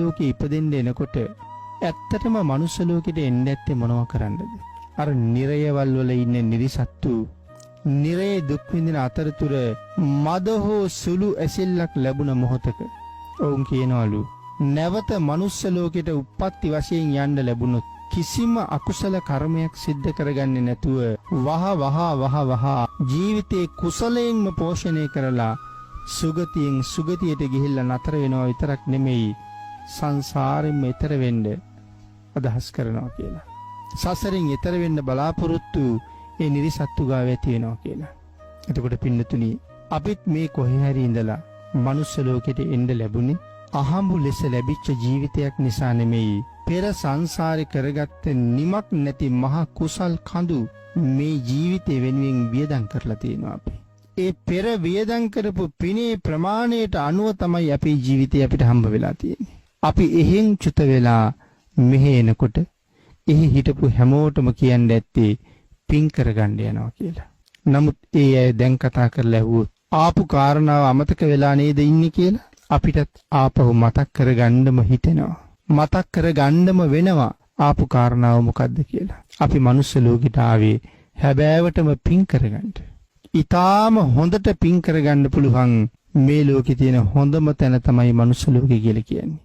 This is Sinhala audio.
ලෝකේ ඉපදෙන්න එනකොට ඇත්තටම මනුස්ස ලෝකෙට එන්න ඇත්තේ මොනව කරන්නද? අර නිරයවල් වල ඉන්න නිරිසත්තු නිරේ දුක් විඳින අතරතුර මද හෝ සුළු ඇසිල්ලක් ලැබුණ මොහොතක ඔවුන් කියනවලු නැවත මනුස්ස ලෝකෙට උප්පත්ති වශයෙන් යන්න ලැබුණොත් කිසිම අකුසල කර්මයක් සිද්ධ කරගන්නේ නැතුව වහ ජීවිතේ කුසලයෙන්ම පෝෂණය කරලා සුගතියෙන් සුගතියට ගිහිල්ලා නතර වෙනවා විතරක් නෙමෙයි සංසාරෙම ඈතර වෙන්න අදහස් කරනවා කියලා. සසරින් ඈතර වෙන්න බලාපොරොත්තු ඒ නිරිසත්තු ගාව ඇති වෙනවා කියලා. එතකොට පින්නතුනි අපිත් මේ කොහේ හරි ඉඳලා මනුස්ස ලෝකෙට එන්න ලැබුණේ අහඹු ලෙස ලැබිච්ච ජීවිතයක් නිසා නෙමෙයි. පෙර සංසාරේ කරගත්ත නිමක් නැති මහා කුසල් කඳු මේ ජීවිතේ වෙනුවෙන් වියදම් කරලා තියෙනවා අපි. ඒ පෙර වියදම් කරපු පිනේ ප්‍රමාණයට අනුව තමයි අපේ ජීවිතේ අපිට හම්බ වෙලා තියෙන්නේ. අපි එහෙන් චුත වෙලා මෙහෙ එනකොට එහි හිටපු හැමෝටම කියන්න ඇත්තේ පින් කරගන්න යනවා කියලා. නමුත් ඒ අය දැන් කතා කරලා ඇහුවොත් ආපු කාරණාව අමතක වෙලා නේද ඉන්නේ කියලා අපිටත් ආපහු මතක් කරගන්නම හිතෙනවා. මතක් කරගන්නම වෙනවා ආපු කාරණාව මොකද්ද කියලා. අපි මනුස්ස ලෝකෙට ආවේ හැබෑවටම පින් කරගන්න. ඊටාම හොඳට පින් කරගන්න පුළුවන් මේ ලෝකේ තියෙන හොඳම තැන තමයි මනුස්ස ලෝකය කියලා කියන්නේ.